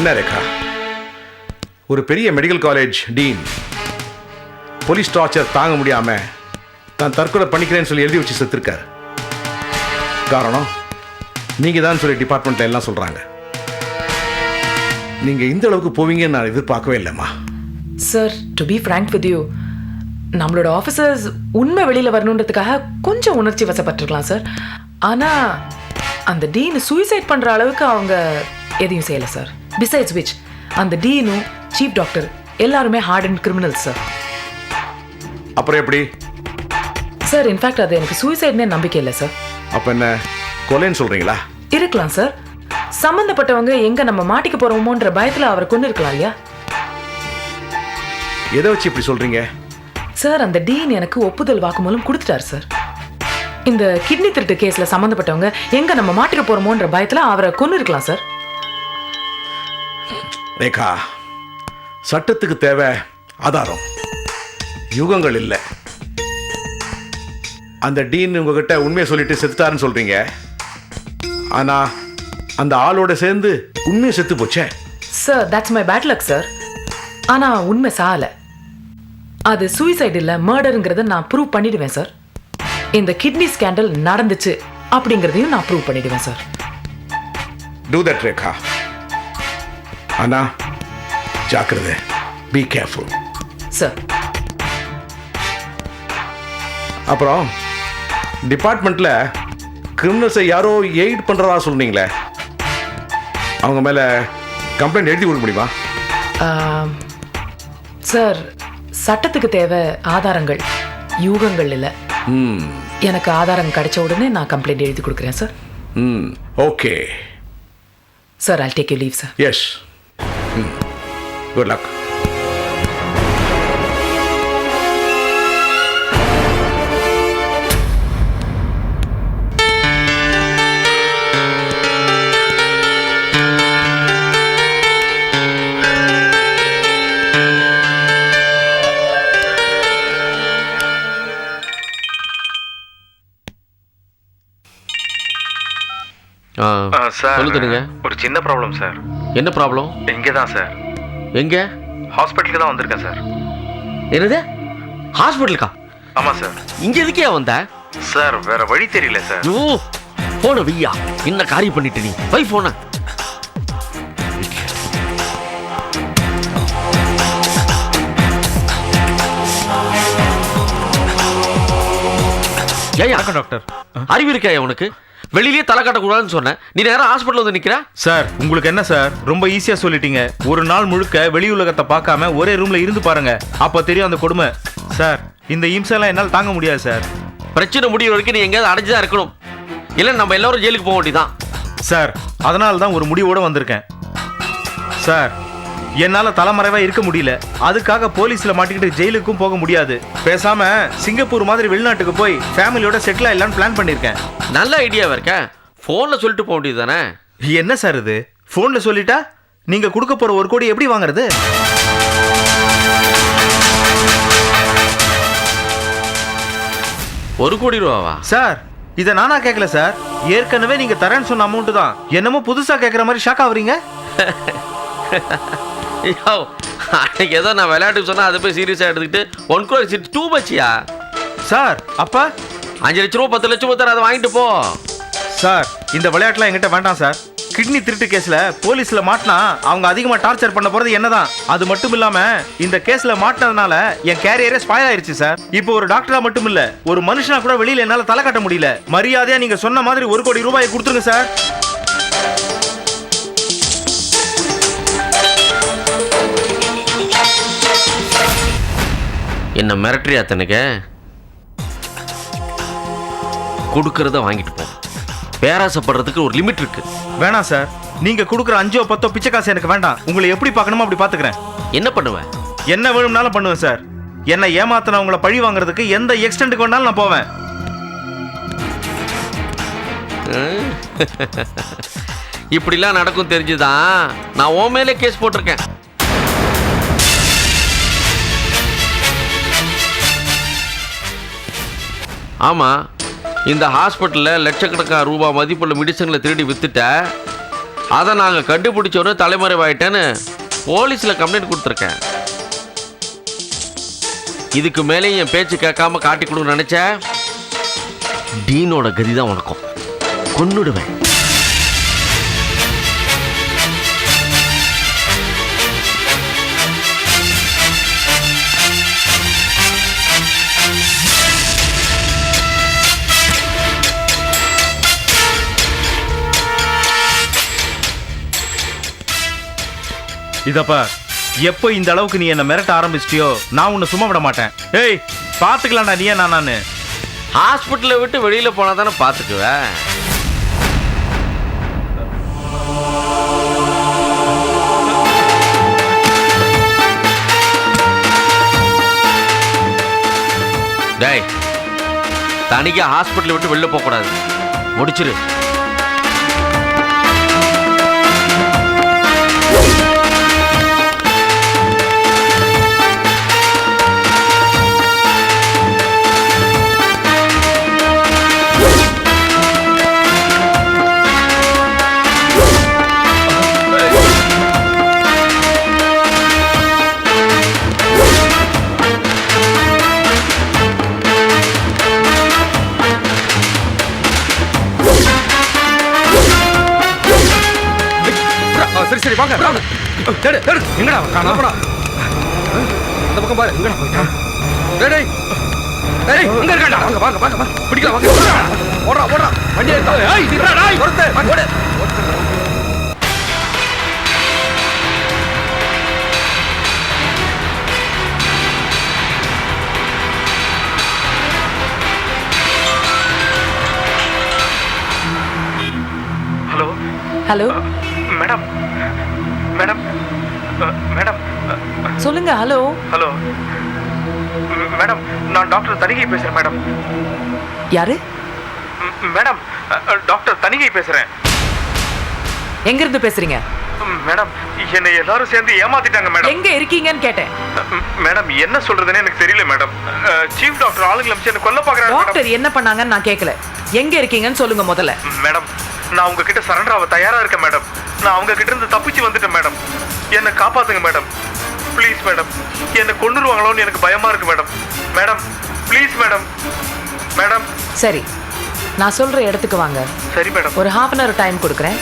என்ன ரேகா, ஒரு பெரிய medical college dean police torture தாங்க முடியாம தான் தற்கொலை பண்ணிக்கிறேன்னு சொல்லி எழுதி வச்சு செத்துருக்காரு. காரணம் நீங்க தான் சொல்லி டிபார்ட்மெண்ட்ல எல்லாம் சொல்றாங்க. நீங்க இந்த அளவுக்கு போவீங்கன்னு நான் எதிர்பார்க்கவே இல்லைம்மா. Sir, to be frank with you, நம்மளோட ஆஃபீஸர்ஸ் உண்மை வெளியில வரணுன்றதுக்காக கொஞ்சம் உணர்ச்சி வசப்பட்டிருக்கலாம் சார். ஆனா அந்த டீன் சூசைட் பண்ற அளவுக்கு அவங்க எதையும் செய்யல சார். பிசைட்ஸ் விச், அந்த டீனும் சீஃப் டாக்டர் எல்லாருமே ஹார்ட் அண்ட் கிரிமினல் சார். அப்புறம் எப்படி சார்? இன்ஃபேக்ட் அது எனக்கு சூசைட்னே நம்பிக்கை இல்லை சார். அப்ப என்ன கொலைன்னு சொல்றீங்களா? இருக்கலாம் சார். சம்பந்தப்பட்டவங்க எங்க நம்ம மாட்டிக்க போறோமோன்ற பயத்துல அவரை கொண்டு இருக்கலாம் இல்லையா எதை வச்சு இப்படி சொல்றீங்க? சார், அந்த டீன் எனக்கு ஒப்புதல் வாக்குமூலம் கொடுத்துட்டார் சார். இந்த கிட்னி திருட்டு கேஸ்ல சம்பந்தப்பட்டவங்க எங்க நம்ம மாட்டிக்க போறோமோன்ற பயத்துல அவரை கொண்டு இருக்கலாம் சார். ரேகா, சட்டத்துக்கு தேவை ஆதாரம், யுகங்கள் இல்லை. அந்த டீன் உங்ககிட்ட உண்மையை சொல்லிட்டு செத்துட்டாருன்னு சொல்றீங்க. ஆனா அந்த ஆளோட சேர்ந்து உண்மையை செத்து போச்சே. Sir, that's my bad luck sir. ஆனா உண்மை சால, அது சூசைட் இல்ல மர்டருங்கிறத நான் ப்ரூவ் பண்ணிடுவேன் சார். இந்த கிட்னி ஸ்கேண்டல் நடந்துச்சு அப்படிங்கிறதையும் நான் ப்ரூவ் பண்ணிடுவேன் சார். Do that Rekha. ஆனா ஜாக்கிரதை, பி கேர்ஃபுல் சார். அப்புறம் டிபார்ட்மெண்ட்ல கிரிமினல்ஸை யாரோ எய்ட் பண்றதா சொன்னீங்களே, அவங்க மேல கம்ப்ளைண்ட் எழுதி கொடுக்க முடியுமா? சார், சட்டத்துக்கு தேவை ஆதாரங்கள், யூகங்கள் இல்லை. எனக்கு ஆதாரம் கிடைச்ச உடனே நான் கம்ப்ளைண்ட் எழுதி கொடுக்குறேன் sir. Okay sir, I'll take your leave sir. Yes, good luck. Sir, சொல்லுங்க. ஒரு சின்ன ப்ராப்ளம் சார். என்ன ப்ராப்ளம்? இங்கே தான் சார். எங்க? ஹாஸ்பிட்டலுக்கு தான் வந்திருக்கேன் சார். என்னது, ஹாஸ்பிட்டலுக்கா? ஆமாம் சார். இங்க எதுக்கே வந்த? சார், வேற வழி தெரியல சார். ஓ, போன வையா, என்ன காரியம் பண்ணிட்டு நீ வை போன. ஏயா டாக்டர், அறிவு இருக்காயா உனக்கு? வெளியிலேயே தலை காட்டக்கூடாதுன்னு சொன்னேன், நீ நேரம் ஹாஸ்பிட்டல் வந்து நிக்கிற. சார், உங்களுக்கு என்ன சார், ரொம்ப ஈஸியா சொல்லிட்டீங்க. ஒரு நாள் முழுக்க வெளி உலகத்தை பார்க்காம ஒரே ரூம்ல இருந்து பாருங்க, அப்ப தெரியும் அந்த கொடுமை. சார், இந்த இம்செல்லாம் என்னால் தாங்க முடியாது சார். பிரச்சனை முடிகிற வரைக்கும் நீ எங்கேயாவது அடைஞ்சுதான் இருக்கணும், இல்லை நம்ம எல்லாரும் ஜெயிலுக்கு போக வேண்டியதான். சார், அதனால தான் ஒரு முடிவோட வந்திருக்கேன். சார், என்னால தலைமறைவா இருக்க முடியல, அதுக்காக போலீஸ்ல மாட்டிக்கிட்டு ஜெயிலுக்கும் போக முடியாது. பேசாம சிங்கப்பூர் மாதிரி வெளிநாட்டுக்கு போய் ஃபேமிலியோட செட்டில் ஆயிடலான்னு பிளான் பண்ணிருக்கேன். நல்ல ஐடியாவா இருக்க. போன்ல சொல்லிட்டு போக வேண்டியது தானே. என்ன சார் இது, போன்ல சொல்லிட்டா நீங்க கொடுக்க போற 1 கோடி எப்படி வாங்குறது? ₹1 கோடி சார், இதை நானா கேட்கல சார், ஏற்கனவே நீங்க தரேன்னு சொன்ன அமௌண்ட் தான். என்னமோ புதுசா கேட்கற மாதிரி ஷாக் ஆகுறீங்க. அன்னைக்கு ஏதோ நான் விளையாட்டுக்கு சொன்னா அதை போய் சீரியஸா எடுத்துக்கிட்டு 1 கோடி டூ மச்சியா சார். அப்ப 5 லட்ச ரூபா 10 லட்ச ரூபா தர, அதை வாங்கிட்டு போ. சார், இந்த விளையாட்டுலாம் என்கிட்ட வேண்டாம் சார். கிட்னி திருட்டு கேஸ்ல போலீஸ்ல மாட்டினா அவங்க அதிகமா டார்ச்சர் பண்ண போறது என்னதான். அது மட்டும் இல்லாம இந்த கேஸ்ல மாட்டினதுனால என் கேரியரே ஸ்பாயில் ஆயிருச்சு சார். இப்போ ஒரு டாக்டரா மட்டும் இல்ல, ஒரு மனுஷனா கூட வெளியில என்னால தலை காட்ட முடியல. மரியாதையா நீங்க சொன்ன மாதிரி 1 கோடி ரூபாயை கொடுத்துருங்க சார். என்ன மிரட்டுறியா? தனக்கு கொடுக்கறத வாங்கிட்டு போ. பேராசப்படுறதுக்கு ஒரு லிமிட் இருக்கு. வேணாம் சார், நீங்க கொடுக்குற 5 or 10 பிச்சை காசு எனக்கு வேண்டாம். உங்களை எப்படி பார்க்கணுமோ அப்படி பாத்துக்கிறேன். என்ன பண்ணுவேன்? என்ன வேணும்னாலும் பண்ணுவேன் சார். என்ன ஏமாத்தினவங்களை பழி வாங்குறதுக்கு எந்த எக்ஸ்டெண்டுக்கு வேணாலும் நான் போவேன். இப்படிலாம் நடக்கும் தெரிஞ்சுதான் நான் உன் மேலே கேஸ் போட்டிருக்கேன். ஆமாம், இந்த ஹாஸ்பிட்டலில் லட்சக்கணக்கான ரூபாய் மதிப்புள்ள மெடிசன்களை திருடி வித்துட்ட. அதை நாங்கள் கண்டுபிடிச்சோன்னு தலைமறைவாயிட்டேன்னு போலீஸில் கம்ப்ளைண்ட் கொடுத்துருக்கேன். இதுக்கு மேலே என் பேச்சு கேட்காம காட்டி கொடுன்னு நினைச்ச டீனோட கதி தான் உனக்கும். கொன்னுடுவேன். இதப்பா எப்போ இந்த அளவுக்கு நீ என்ன மிரட்ட ஆரம்பிச்சிட்டியோ நான் உன்னை சும்மா விட மாட்டேன். ஏய் பார்த்துக்கலாம்டா நீ நானு. ஹாஸ்பிட்டலை விட்டு வெளியில் போனால் தானே பார்த்துக்குவேன். டேய், தனிக்கு ஹாஸ்பிட்டலை விட்டு வெளில போகக்கூடாது. முடிச்சிரு. சரி சரி வாங்க. தேடு தேடு. எங்கடா காணோம்டா. இந்த பக்கம் பாரு. எங்கடா போயிட்டான்? டேய் டேய். டேய் எங்க இருக்கடா? வாங்க வாங்க வாங்க. பிடிக்கலாம் வாங்க. ஓடுறா ஓடுறா. வண்டி எடுத்து. ஏய் நிறா டேய். ஓடு. ஓடு. Hello hello, madam madam madam சொல்லுங்க. ஹலோ ஹலோ மேடம், நான் டாக்டர் தனிகை பேசுறேன் மேடம். யாரு? மேடம் டாக்டர் தனிகை பேசுறேன். எங்க இருந்து பேசுறீங்க? மேடம் என்னை எல்லாரும் சேர்ந்து ஏமாத்திட்டாங்க மேடம். எங்க இருக்கீங்கன்னு கேட்டேன். மேடம் என்ன சொல்றதுன்னு எனக்கு தெரியல மேடம். சீஃப் டாக்டர் ஆளுங்களை அமைச்சு என்ன கொல்ல பாக்குறாங்க. டாக்டர் என்ன பண்ணாங்கன்னு நான் கேட்கல. எங்க இருக்கீங்கன்னு சொல்லுங்க முதல்ல. மேடம் நான் உங்ககிட்ட சரண்டர் ஆக தயாரா இருக்கேன் மேடம். நான் அவங்க கிட்ட இருந்து தப்பிச்சு வந்துட்டேன் மேடம். என்னை காப்பாத்துங்க மேடம். Please madam. என்னை கொன்னுருவாங்களோன்னு எனக்கு பயமா இருக்கு madam. Madam please madam. Madam சரி, நான் சொல்ற இடத்துக்கு வாங்க. சரி மேடம். ஒரு half an hour டைம் கொடுக்குறேன்.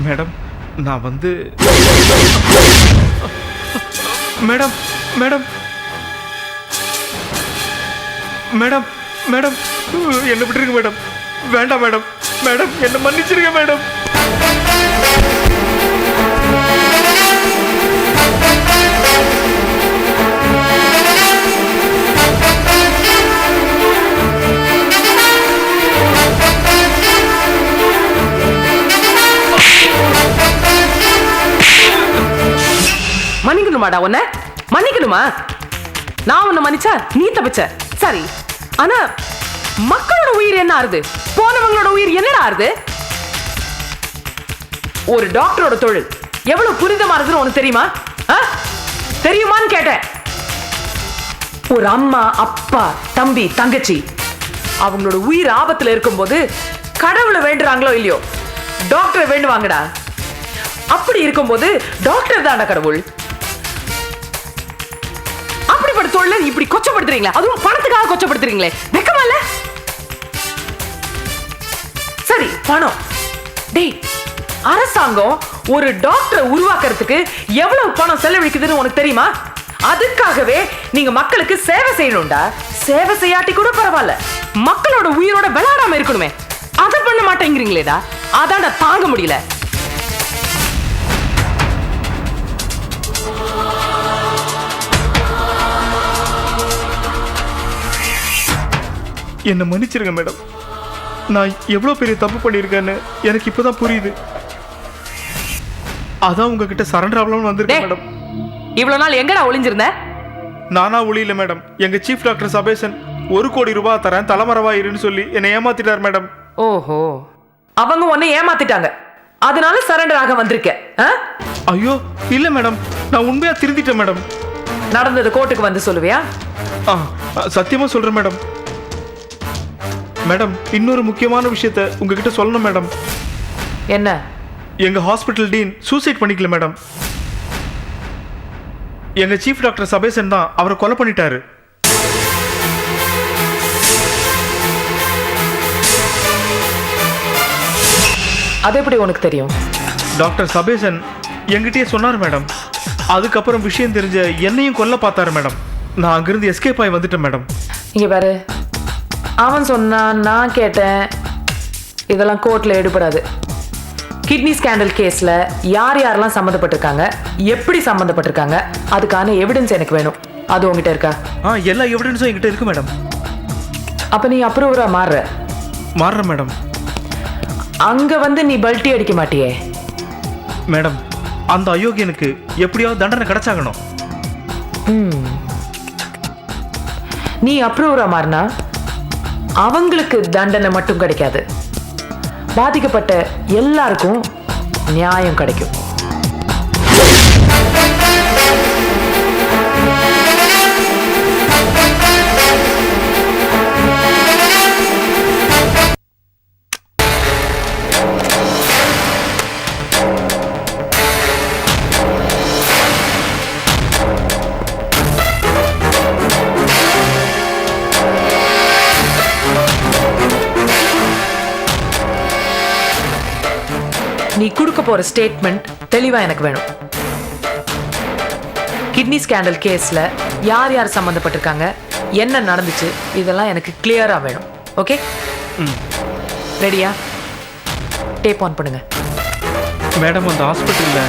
மேடம் நான் வந்து மேடம் மேடம் மேடம் மேடம் என்ன விட்டுருங்க மேடம். வேண்டாம் மேடம். மேடம் என்ன மன்னிச்சிருங்க மேடம். மன்னிக்கணுமாடா உன்னை? மன்னிக்கணுமா? நான் உன்னை மன்னிச்சா நீ தப்பிச்ச சரி, ஆனா மக்களோட உயிர் என்ன ஆறுது? போனவங்களோட உயிர் என்னடா ஆறுது? ஒரு டாக்டரோட தொழில் எவ்வளவு புனிதமானதுன்னு உனக்கு தெரியுமா? தெரியுமான்னு கேட்டேன். ஒரு அம்மா, அப்பா, தம்பி, தங்கச்சி அவங்களோட உயிர் ஆபத்துல இருக்கும்போது கடவுளை வேண்டுறாங்களோ இல்லையோ, டாக்டரை வேண்டுவாங்கடா. அப்படி இருக்கும்போது டாக்டர் தான்டா கடவுள். அப்படிப்பட்ட தொழில இப்படி கொச்சப்படுத்துறீங்களா? அதுவும் பணத்துக்காக கொச்சப்படுத்துறீங்களே, வெக்கமா இல்ல? சரி, பணம். டேய், அரசாங்கம் ஒரு டாக்டரை உருவாக்குறதுக்கு எவ்வளவு பணம் செலவழிக்குதுன்னு உனக்கு தெரியுமா? அதுக்காகவே நீங்க மக்களுக்கு சேவை செய்யணும்டா. சேவை செய்யாட்டி கூட பரவாயில்ல, மக்களோட உயிரோட விளையாடாம இருக்கணுமே, அதை பண்ண மாட்டேங்கிறீங்களேடா. அதான்டா தாங்க முடியல. என்ன மன்னிச்சிருங்க மேடம். நான் எவ்வளவு பெரிய தப்பு பண்ணியிருக்கேன்னு எனக்கு இப்பதான் புரியுது. அதான் உங்ககிட்ட சரண்டர் ஆகலாம்னு வந்திருக்கேன் மேடம். இவ்வளவு நாள் எங்கடா ஒளிஞ்சிருந்த? நானா ஒளியில மேடம். எங்க சீஃப் டாக்டர் சபேசன் 1 கோடி ரூபாய் தரேன், தலைமறைவா இருன்னு சொல்லி என்னை ஏமாத்திட்டார் மேடம். ஓஹோ, அவங்க உன்னை ஏமாத்திட்டாங்க, அதனால சரண்டர் ஆக வந்திருக்க? ஐயோ இல்ல மேடம், நான் உண்மையா திருந்திட்டேன் மேடம். நடந்தது கோர்ட்டுக்கு வந்து சொல்லுவியா? சத்தியமா சொல்றேன் மேடம். மேடம், இன்னொரு முக்கியமான விஷயத்தை உங்ககிட்ட சொல்லணும் மேடம். என்ன? எங்க ஹாஸ்பிட்டல் டீன் சூசைட் பண்ணிக்கல மேடம். எங்க சீஃப் டாக்டர் சபேசன் தான் அவரை கொலை பண்ணிட்டாரு. அது எப்படி உனக்கு தெரியும்? டாக்டர் சபேசன் என்கிட்டயே சொன்னார் மேடம். அதுக்கப்புறம் விஷயம் தெரிஞ்ச என்னையும் கொல்ல பார்த்தாரு மேடம். நான் அங்கிருந்து எஸ்கேப் ஆகி வந்துட்டேன் மேடம். இங்க பாரு, அவன் சொன்னான், நான் கேட்டேன், இதெல்லாம் கோர்ட்ல எடுபடாது. கிட்னி ஸ்கேண்டல் கேஸ்ல யார் யாரெல்லாம் சம்மந்தப்பட்டிருக்காங்க, எப்படி சம்மந்தப்பட்டிருக்காங்க, அதுக்கான எவிடன்ஸ் எனக்கு வேணும். அது உங்ககிட்ட இருக்கா? எல்லா எவிடன்ஸும் என்கிட்ட இருக்கு மேடம். அப்ப நீ அப்ரூவரா மாறுற மேடம். அங்க வந்து நீ பல்ட்டி அடிக்க மாட்டியே மேடம். அந்த அயோக்கியனுக்கு எப்படியாவது தண்டனை கிடைச்சாகணும். நீ அப்ரூவரா மாறினா அவங்களுக்கு தண்டனை மட்டும் கிடைக்காது, பாதிக்கப்பட்ட எல்லாருக்கும் நியாயம் கிடைக்கும். நீ கொடுக்க போற ஸ்டேட்மெண்ட் தெளிவா எனக்கு வேணும். கிட்னி ஸ்கேண்டல் கேஸ்ல யார் யார் சம்பந்தப்பட்டிருக்காங்க, என்ன நடந்துச்சு, இதெல்லாம் எனக்கு கிளியரா வேணும். ஓகே? ரெடியா? டேப் ஆன் பண்ணுங்க. மேடம், அந்த ஹாஸ்பிட்டல்ல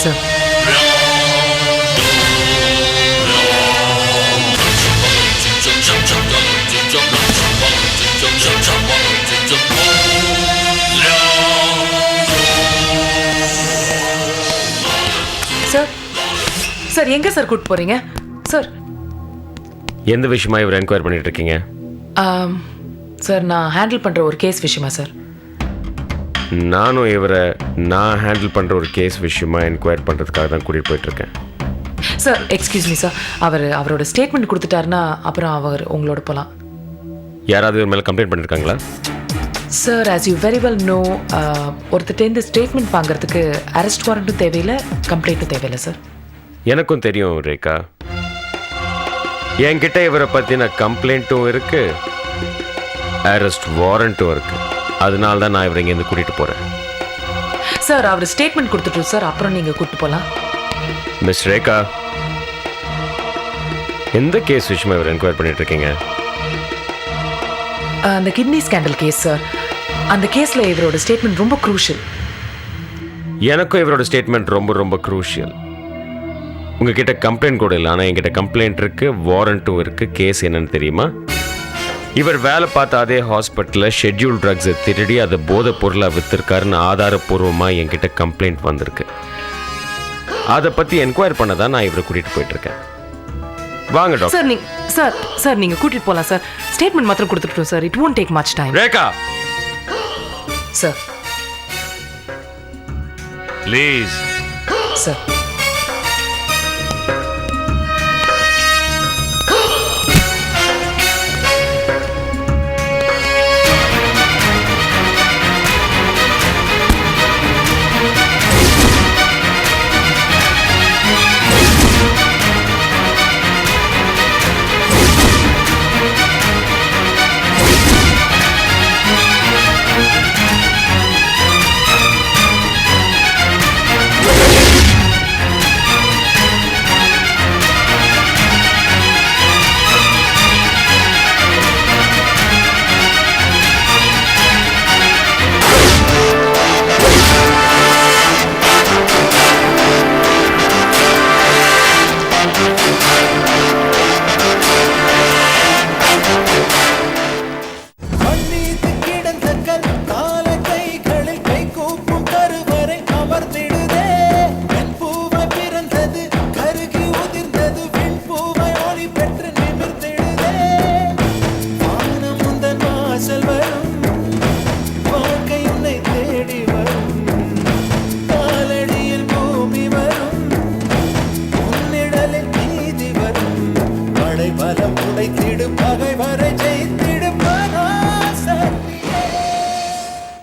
சார், சார் சார் எங்க சார் கூட்டு போறீங்க சார்? எந்த விஷயமா இவர் என்கொயரி பண்ணிட்டு இருக்கீங்க? சார், நான் ஹேண்டில் பண்ற ஒரு கேஸ் விஷயமா சார். நானும் இவரை நான் ஹேண்டில் பண்ற ஒரு கேஸ் விஷயமா என்கொயரி பண்றதுக்காக தான் கூட்டிட்டு போயிட்டு இருக்கேன். சார், எக்ஸ்கியூஸ் மீ சார், அவரோட ஸ்டேட்மெண்ட் கொடுத்துட்டாருன்னா அப்புறம் அவர் உங்களோட போகலாம். யாராவது இவர் மேலே கம்ப்ளைண்ட் பண்ணியிருக்காங்களா? Sir, as you very well know, ஒருத்தர்கிட்ட ஸ்டேட்மெண்ட் வாங்குறதுக்கு அரெஸ்ட் வாரண்ட்டும் தேவையில்லை, கம்ப்ளைண்ட்டும் தேவையில்லை சார். எனக்கும் தெரியும் ரேகா, என்கிட்ட இவரை பற்றின கம்ப்ளைண்ட்டும் இருக்கு, அரெஸ்ட் வாரண்ட்டும் இருக்கு. அதனால தான் நான் இவரை இங்கேருந்து கூட்டிகிட்டு போகிறேன். சார், அவர் ஸ்டேட்மெண்ட் கொடுத்துட்டோம் சார், அப்புறம் நீங்கள் கூப்பிட்டு போகலாம். மிஸ் ரேகா, எந்த கேஸ் விஷயமா இவர் என்கொயரி பண்ணிட்டு இருக்கீங்க? அந்த கிட்னி ஸ்கேண்டல் கேஸ் சார். அந்த கேஸில் இவரோட ஸ்டேட்மெண்ட் ரொம்ப க்ரூஷியல். எனக்கும் இவரோட ஸ்டேட்மெண்ட் ரொம்ப ரொம்ப க்ரூஷியல். உங்ககிட்ட கம்ப்ளைண்ட் கூட இல்லை, ஆனால் என்கிட்ட கம்ப்ளைண்ட் இருக்கு, வாரண்ட்டும் இருக்கு. கேஸ் என்னன்னு தெரியுமா? இவர் வேலை பார்த்த அதே ஹாஸ்பிட்டலில் ஷெட்யூல் ட்ரக்ஸை திருடி அதை போதை பொருளாக விற்றுருக்காருன்னு ஆதாரப்பூர்வமாக என்கிட்ட கம்ப்ளைண்ட் வந்திருக்கு. அதை பற்றி என்கொயர் பண்ண தான் நான் இவரை கூட்டிகிட்டு போயிட்டுருக்கேன். வாங்க டாக்டர். சார் நீங்க சார் நீங்க கூட்டிட்டு போலாம் சார். ஸ்டேட்மெண்ட் மாத்திரம் கொடுத்துட்டோம் sir. It won't take much time. Rekha sir please. Sir